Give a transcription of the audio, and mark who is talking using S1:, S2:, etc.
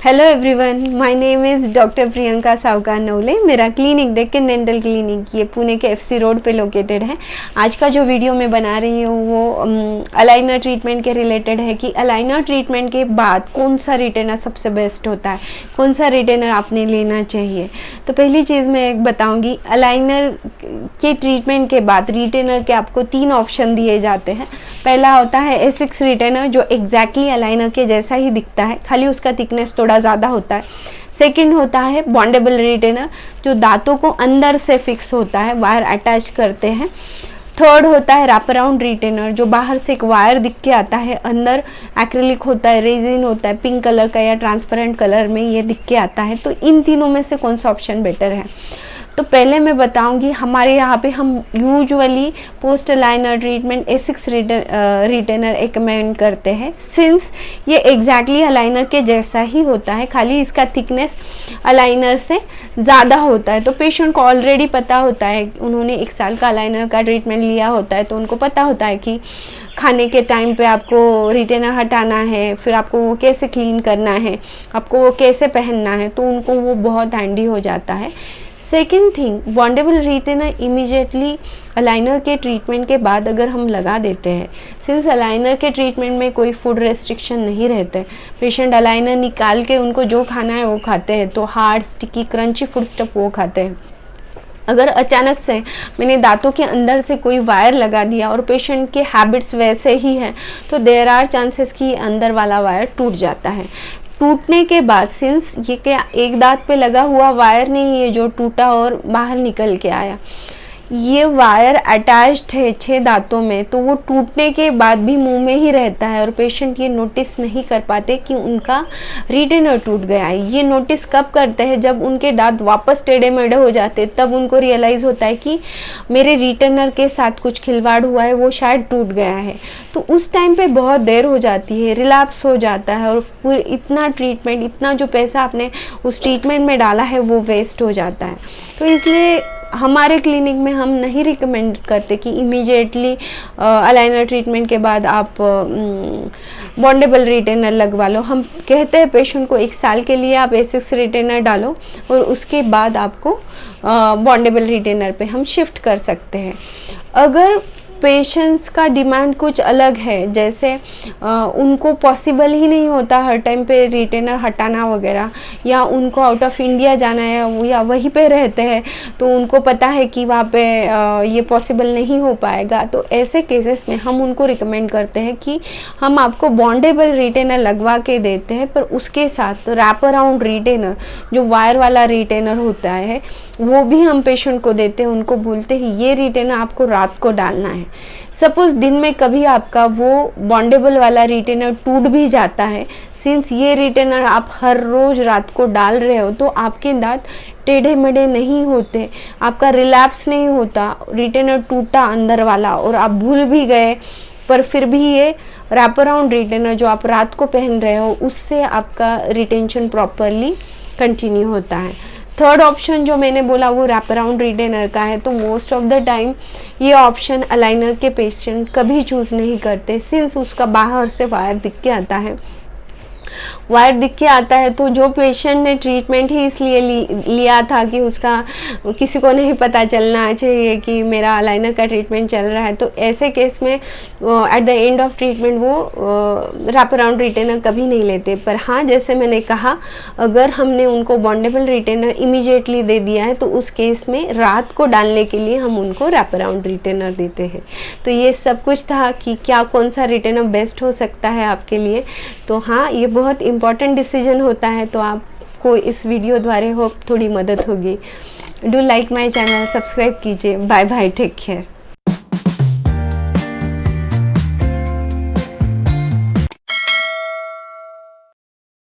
S1: Hello everyone, my name is doctor Priyanka सावकार नवले। मेरा clinic Deccan dental clinic ये पुणे के एफसी रोड पे लोकेटेड है। आज का जो वीडियो मैं बना रही हूँ वो अलाइनर ट्रीटमेंट के रिलेटेड है कि अलाइनर ट्रीटमेंट के बाद कौन सा रिटेनर सबसे बेस्ट होता है, कौन सा रिटेनर आपने लेना चाहिए। तो पहली चीज़ मैं एक बताऊँगी, अलाइनर के ट्रीटमेंट के बाद रिटेनर के आपको 3 ऑप्शन दिए जाते हैं। पहला होता है A6 रिटेनर जो एग्जैक्टली अलाइनर के जैसा ही दिखता है, खाली उसका थिकनेस थोड़ा ज़्यादा होता है। सेकंड होता है बॉन्डेबल रिटेनर जो दांतों को अंदर से फिक्स होता है, वायर अटैच करते हैं। थर्ड होता है रैप अराउंड रिटेनर जो बाहर से एक वायर दिख के आता है, अंदर एक्रिलिक होता है, रेजिन होता है, पिंक कलर का या ट्रांसपेरेंट कलर में ये दिख के आता है। तो इन तीनों में से कौन सा ऑप्शन बेटर है? तो पहले मैं बताऊंगी, हमारे यहाँ पे हम usually post aligner treatment A6 retainer recommend करते हैं, सिंस ये एग्जैक्टली अलाइनर के जैसा ही होता है, खाली इसका थिकनेस अलाइनर से ज़्यादा होता है। तो पेशेंट को ऑलरेडी पता होता है, उन्होंने 1 साल का अलाइनर का ट्रीटमेंट लिया होता है, तो उनको पता होता है कि खाने के टाइम पे आपको रिटेनर हटाना है, फिर आपको वो कैसे क्लीन करना है, आपको वो कैसे पहनना है, तो उनको वो बहुत हैंडी हो जाता है। Second thing, bondable retainer immediately aligner के ट्रीटमेंट के बाद अगर हम लगा देते हैं, सिंस अलाइनर के ट्रीटमेंट में कोई फूड रेस्ट्रिक्शन नहीं रहते, पेशेंट अलाइनर निकाल के उनको जो खाना है वो खाते हैं, तो hard sticky crunchy food stuff वो खाते हैं। अगर अचानक से मैंने दांतों के अंदर से कोई वायर लगा दिया और पेशेंट के हैबिट्स वैसे ही हैं, तो देयर आर चांसेस कि अंदर वाला वायर टूट जाता है। टूटने के बाद, सिंस ये क्या एक दांत पे लगा हुआ वायर नहीं है जो टूटा और बाहर निकल के आया, ये वायर अटैच्ड है 6 दांतों में, तो वो टूटने के बाद भी मुंह में ही रहता है और पेशेंट ये नोटिस नहीं कर पाते कि उनका रिटेनर टूट गया है। ये नोटिस कब करते हैं? जब उनके दांत वापस टेढ़े मेढ़े हो जाते, तब उनको रियलाइज़ होता है कि मेरे रिटेनर के साथ कुछ खिलवाड़ हुआ है, वो शायद टूट गया है। तो उस टाइम पे बहुत देर हो जाती है, रिलैप्स हो जाता है और पूरे इतना ट्रीटमेंट, इतना जो पैसा आपने उस ट्रीटमेंट में डाला है वो वेस्ट हो जाता है। तो इसलिए हमारे क्लिनिक में हम नहीं रिकमेंड करते कि इमीडिएटली अलाइनर ट्रीटमेंट के बाद आप बॉन्डेबल रिटेनर लगवा लो। हम कहते हैं पेशेंट को 1 साल के लिए आप A6 रिटेनर डालो और उसके बाद आपको बॉन्डेबल रिटेनर पे हम शिफ्ट कर सकते हैं। अगर पेशेंट्स का डिमांड कुछ अलग है, जैसे उनको पॉसिबल ही नहीं होता हर टाइम पे रिटेनर हटाना वगैरह, या उनको आउट ऑफ इंडिया जाना है या वहीं पे रहते हैं, तो उनको पता है कि वहाँ पे ये पॉसिबल नहीं हो पाएगा, तो ऐसे केसेस में हम उनको रिकमेंड करते हैं कि हम आपको बॉन्डेबल रिटेनर लगवा के देते हैं, पर उसके साथ रैप अराउंड रिटेनर जो वायर वाला रिटेनर होता है वो भी हम पेशेंट को देते हैं। उनको बोलते हैं ये रिटेनर आपको रात को डालना है। सपोज दिन में कभी आपका वो बॉन्डेबल वाला रिटेनर टूट भी जाता है, सिंस ये रिटेनर आप हर रोज़ रात को डाल रहे हो, तो आपके दांत टेढ़े मेढ़े नहीं होते, आपका रिलैप्स नहीं होता, रिटेनर टूटा अंदर वाला और आप भूल भी गए, पर फिर भी ये रैप अराउंड रिटेनर जो आप रात को पहन रहे हो उससे आपका रिटेंशन प्रॉपरली कंटिन्यू होता है। थर्ड ऑप्शन जो मैंने बोला वो रैप अराउंड रिटेनर का है, तो मोस्ट ऑफ द टाइम ये ऑप्शन अलाइनर के पेशेंट कभी चूज़ नहीं करते, सिंस उसका बाहर से वायर दिख के आता है। वायर दिख के आता है तो जो पेशेंट ने ट्रीटमेंट ही इसलिए लिया था कि उसका किसी को नहीं पता चलना चाहिए कि मेरा अलाइनर का ट्रीटमेंट चल रहा है, तो ऐसे केस में at the end of treatment वो रैप अराउंड रिटेनर कभी नहीं लेते। पर हाँ, जैसे मैंने कहा, अगर हमने उनको बॉन्डेबल रिटेनर इमीडिएटली दे दिया है तो उस केस में रात को डालने के लिए हम उनको रैप अराउंड रिटेनर देते हैं। तो ये सब कुछ था कि क्या कौन सा रिटेनर बेस्ट हो सकता है आपके लिए। तो हाँ, ये बहुत इम्पॉर्टेंट डिसीजन होता है, तो आपको इस वीडियो द्वारा होप थोड़ी मदद होगी। Do like my channel, subscribe कीजिए। Bye bye, take care.